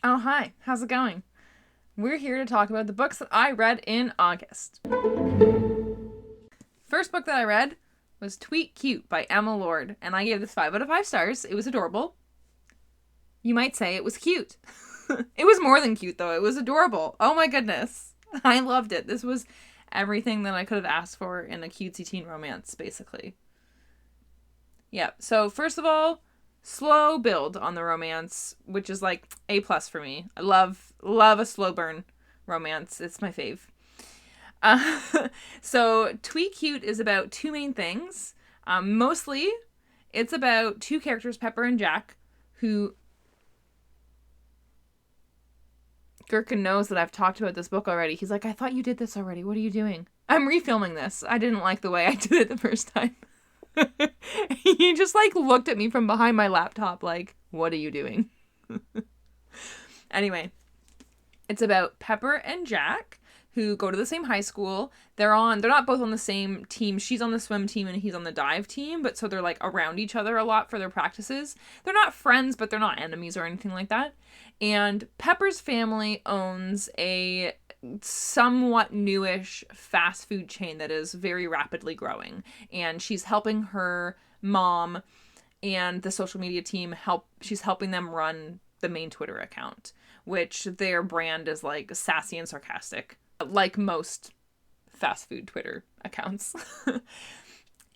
Oh, hi. How's it going? We're here to talk about the books that I read in August. First book that I read was Tweet Cute by Emma Lord, and I gave this 5 out of 5 stars. It was adorable. You might say it was cute. It was more than cute, though. It was adorable. Oh my goodness. I loved it. This was everything that I could have asked for in a cutesy teen romance, basically. Yeah, so first of all, slow build on the romance, which is like A+ for me. I love a slow burn romance. It's my fave. So Tweet Cute is about two main things. Mostly, it's about two characters, Pepper and Jack, who... Gherkin knows that I've talked about this book already. He's like, I thought you did this already. What are you doing? I'm refilming this. I didn't like the way I did it the first time. He just looked at me from behind my laptop like, what are you doing? Anyway, it's about Pepper and Jack, who go to the same high school. They're not both on the same team. She's on the swim team and he's on the dive team, but so they're around each other a lot for their practices. They're not friends, but they're not enemies or anything like that. And Pepper's family owns a somewhat newish fast food chain that is very rapidly growing. And she's helping her mom and the social media team she's helping them run the main Twitter account, which their brand is sassy and sarcastic, like most fast food Twitter accounts.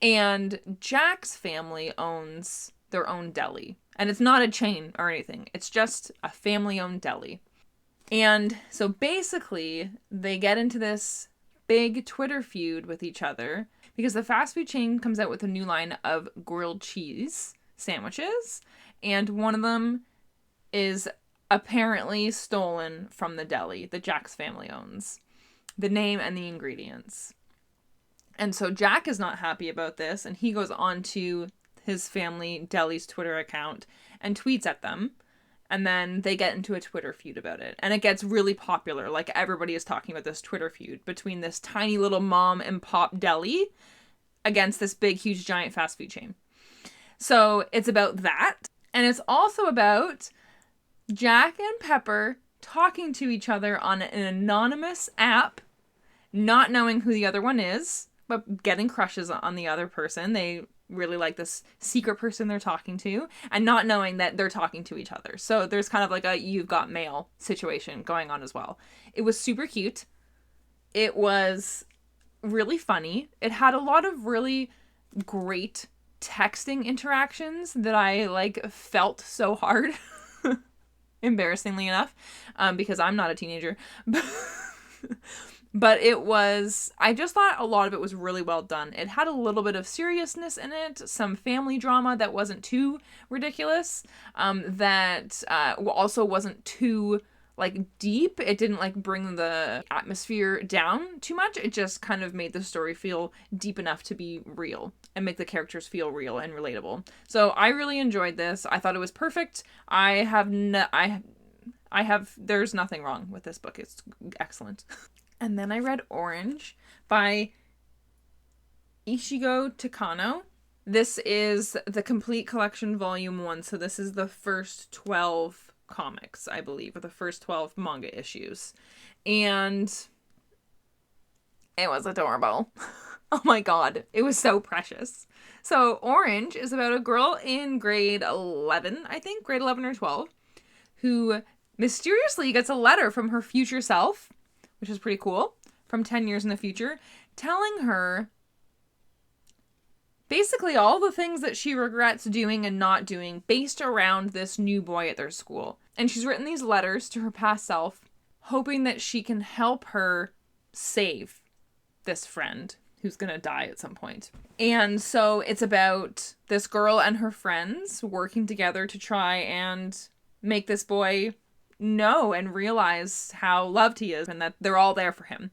And Jack's family owns their own deli. And it's not a chain or anything. It's just a family-owned deli. And so basically, they get into this big Twitter feud with each other because the fast food chain comes out with a new line of grilled cheese sandwiches. And one of them is apparently stolen from the deli that Jack's family owns. The name and the ingredients. And so Jack is not happy about this, and he goes on to his family deli's Twitter account and tweets at them. And then they get into a Twitter feud about it. And it gets really popular. Everybody is talking about this Twitter feud between this tiny little mom and pop deli against this big, huge, giant fast food chain. So it's about that. And it's also about Jack and Pepper talking to each other on an anonymous app, not knowing who the other one is, but getting crushes on the other person. They really like this secret person they're talking to, and not knowing that they're talking to each other. So there's kind of a you've got mail situation going on as well. It was super cute. It was really funny. It had a lot of really great texting interactions that I felt so hard. Embarrassingly enough, because I'm not a teenager. But I just thought a lot of it was really well done. It had a little bit of seriousness in it, some family drama that wasn't too ridiculous, that also wasn't too deep. It didn't bring the atmosphere down too much. It just kind of made the story feel deep enough to be real and make the characters feel real and relatable. So I really enjoyed this. I thought it was perfect. There's nothing wrong with this book. It's excellent. And then I read Orange by Ichigo Takano. This is the complete collection volume 1. So this is the first 12 comics, I believe, or the first 12 manga issues. And it was adorable. Oh my god, it was so precious. So Orange is about a girl in grade 11, I think, grade 11 or 12, who mysteriously gets a letter from her future self, which is pretty cool, from 10 years in the future, telling her basically all the things that she regrets doing and not doing based around this new boy at their school. And she's written these letters to her past self, hoping that she can help her save this friend who's going to die at some point. And so it's about this girl and her friends working together to try and make this boy know and realize how loved he is and that they're all there for him.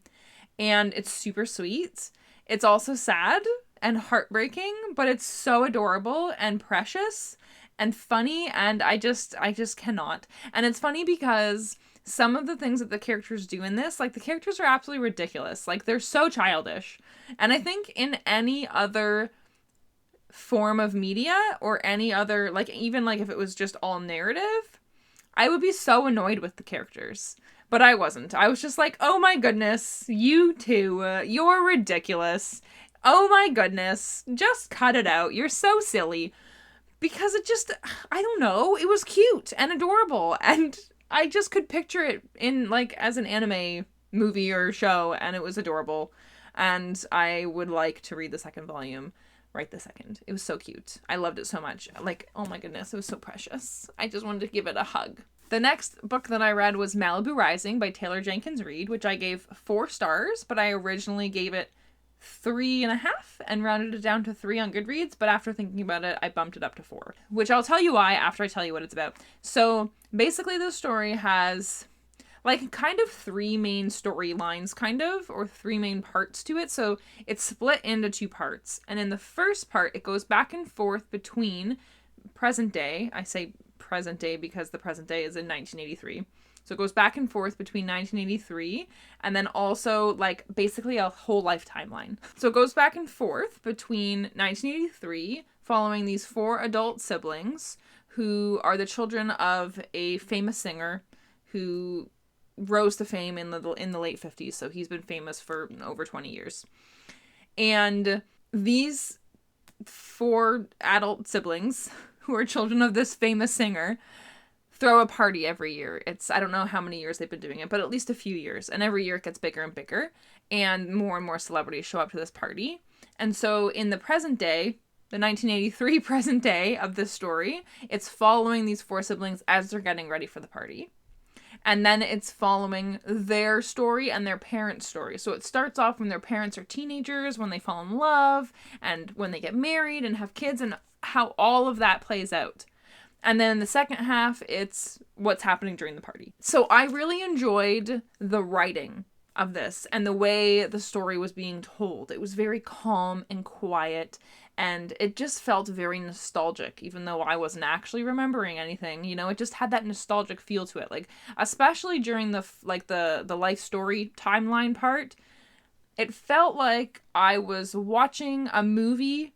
And it's super sweet. It's also sad and heartbreaking, but it's so adorable and precious and funny, and I just cannot. And it's funny because some of the things that the characters do in this, the characters are absolutely ridiculous. They're so childish. And I think in any other form of media or any other, even if it was just all narrative, I would be so annoyed with the characters. But I wasn't. I was just like, oh my goodness, you two, you're ridiculous. Oh my goodness, just cut it out. You're so silly. Because it just, I don't know, it was cute and adorable. And I just could picture it in, like, as an anime movie or show, and it was adorable. And I would like to read the second volume right this second. It was so cute. I loved it so much. Like, oh my goodness, it was so precious. I just wanted to give it a hug. The next book that I read was Malibu Rising by Taylor Jenkins Reid, which I gave 4 stars, but I originally gave it 3.5 and rounded it down to 3 on Goodreads, but after thinking about it, I bumped it up to 4, which I'll tell you why after I tell you what it's about. So basically the story has like kind of 3 main storylines, or 3 main parts to it. So it's split into 2 parts. And in the first part, it goes back and forth between present day. I say present day because the present day is in 1983. So it goes back and forth between 1983 and then also like basically a whole life timeline. So it goes back and forth between 1983, following these 4 adult siblings who are the children of a famous singer who rose to fame in the late 50s. So he's been famous for over 20 years. And these 4 adult siblings who are children of this famous singer throw a party every year. I don't know how many years they've been doing it, but at least a few years. And every year it gets bigger and bigger, and more celebrities show up to this party. And so in the present day, the 1983 present day of this story, it's following these 4 siblings as they're getting ready for the party. And then it's following their story and their parents' story. So it starts off when their parents are teenagers, when they fall in love, and when they get married and have kids, and how all of that plays out. And then the second half, it's what's happening during the party. So I really enjoyed the writing of this and the way the story was being told. It was very calm and quiet, and it just felt very nostalgic, even though I wasn't actually remembering anything. You know, it just had that nostalgic feel to it. Like, especially during the life story timeline part, it felt like I was watching a movie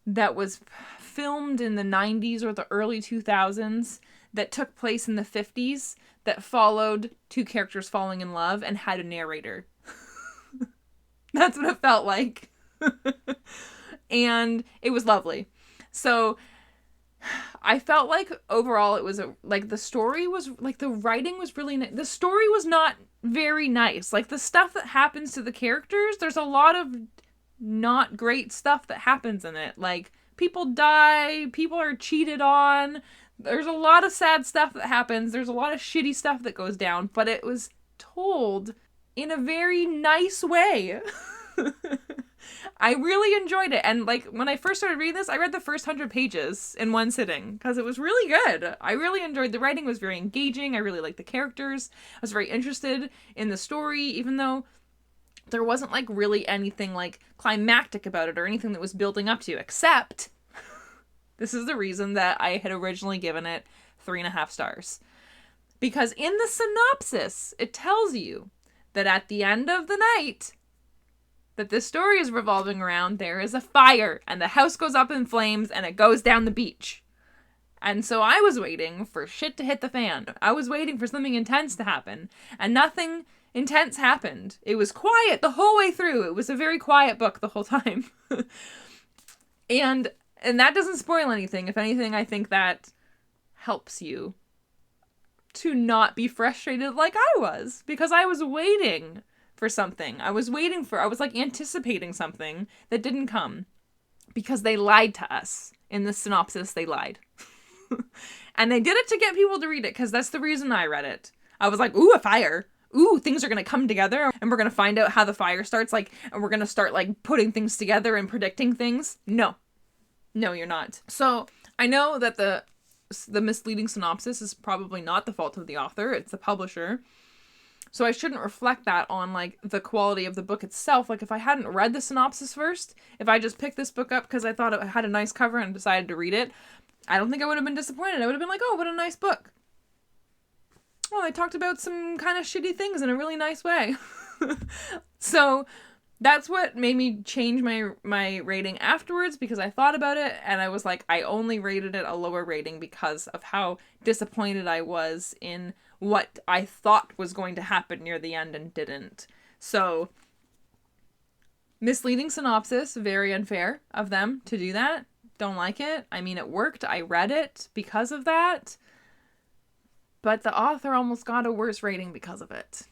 that was filmed in the 90s or the early 2000s that took place in the 50s that followed 2 characters falling in love and had a narrator. That's what it felt like. And it was lovely. So I felt like overall it was the story was like, the writing was really the story was not very nice. Like, the stuff that happens to the characters, there's a lot of not great stuff that happens in it. Like, people die, people are cheated on, there's a lot of sad stuff that happens, there's a lot of shitty stuff that goes down, but it was told in a very nice way. I really enjoyed it. And like, when I first started reading this, I read the first 100 pages in one sitting because it was really good. I really enjoyed the writing. It was very engaging. I really liked the characters. I was very interested in the story, even though there wasn't like really anything like climactic about it or anything that was building up to, except this is the reason that I had originally given it 3.5 stars. Because in the synopsis, it tells you that at the end of the night that this story is revolving around, there is a fire and the house goes up in flames and it goes down the beach. And so I was waiting for shit to hit the fan. I was waiting for something intense to happen, and nothing intense happened. It was quiet the whole way through. It was a very quiet book the whole time. and that doesn't spoil anything. If anything, I think that helps you to not be frustrated like I was, because I was waiting for something. I was like anticipating something that didn't come because they lied to us. In the synopsis, they lied. And they did it to get people to read it, because that's the reason I read it. I was like, ooh, a fire. Ooh, things are going to come together and we're going to find out how the fire starts, like, and we're going to start like putting things together and predicting things. No, you're not. So I know that the misleading synopsis is probably not the fault of the author. It's the publisher. So I shouldn't reflect that on like the quality of the book itself. Like, if I hadn't read the synopsis first, if I just picked this book up because I thought it had a nice cover and decided to read it, I don't think I would have been disappointed. I would have been like, oh, what a nice book. Well, they talked about some kind of shitty things in a really nice way. So That's what made me change my rating afterwards, because I thought about it and I was like, I only rated it a lower rating because of how disappointed I was in what I thought was going to happen near the end and didn't. So, misleading synopsis, very unfair of them to do that. Don't like it. I mean, it worked. I read it because of that. But the author almost got a worse rating because of it.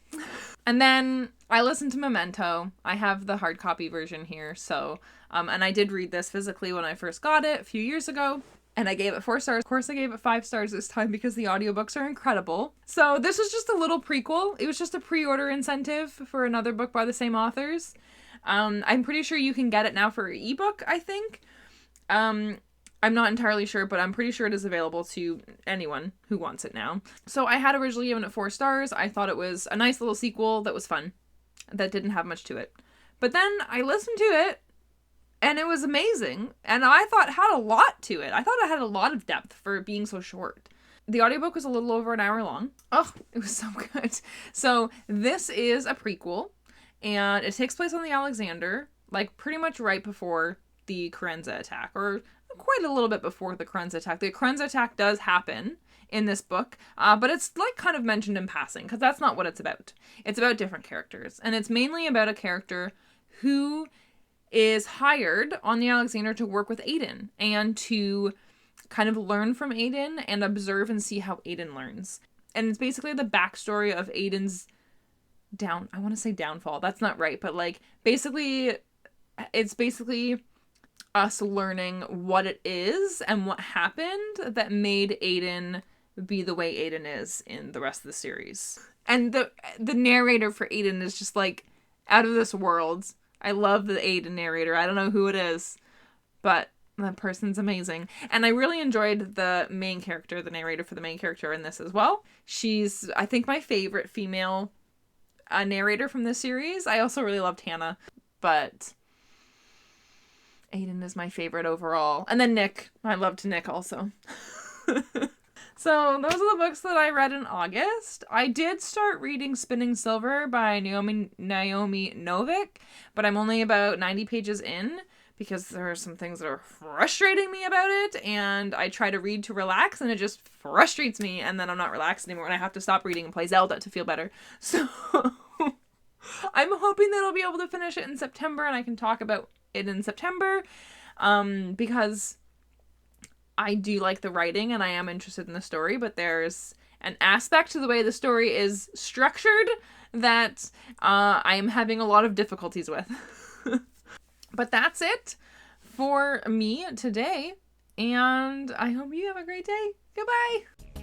And then I listened to Memento. I have the hard copy version here, so, and I did read this physically when I first got it a few years ago, and I gave it 4 stars. Of course, I gave it 5 stars this time because the audiobooks are incredible. So this was just a little prequel. It was just a pre-order incentive for another book by the same authors. I'm pretty sure you can get it now for ebook, I think. I'm not entirely sure, but I'm pretty sure it is available to anyone who wants it now. So I had originally given it 4 stars. I thought it was a nice little sequel that was fun, that didn't have much to it. But then I listened to it, and it was amazing. And I thought it had a lot to it. I thought it had a lot of depth for being so short. The audiobook was a little over an hour long. Oh, it was so good. So this is a prequel, and it takes place on the Alexander, like pretty much right before the Carenza attack, or quite a little bit before the Carenza attack. The Carenza attack does happen in this book, but it's like kind of mentioned in passing, because that's not what it's about. It's about different characters, and it's mainly about a character who is hired on the Alexander to work with Aiden and to kind of learn from Aiden and observe and see how Aiden learns. And it's basically the backstory of Aiden's I want to say downfall. That's not right, but like it's basically us learning what it is and what happened that made Aiden be the way Aiden is in the rest of the series. And the narrator for Aiden is just like out of this world. I love the Aiden narrator. I don't know who it is, but that person's amazing. And I really enjoyed the main character, the narrator for the main character in this as well. She's, I think, my favorite female narrator from this series. I also really loved Hannah, but Aiden is my favorite overall. And then Nick. I loved Nick also. So those are the books that I read in August. I did start reading Spinning Silver by Naomi Novik, but I'm only about 90 pages in because there are some things that are frustrating me about it, and I try to read to relax and it just frustrates me, and then I'm not relaxed anymore and I have to stop reading and play Zelda to feel better. So I'm hoping that I'll be able to finish it in September and I can talk about it in September, because I do like the writing and I am interested in the story, but there's an aspect to the way the story is structured that I am having a lot of difficulties with. But that's it for me today, and I hope you have a great day. Goodbye!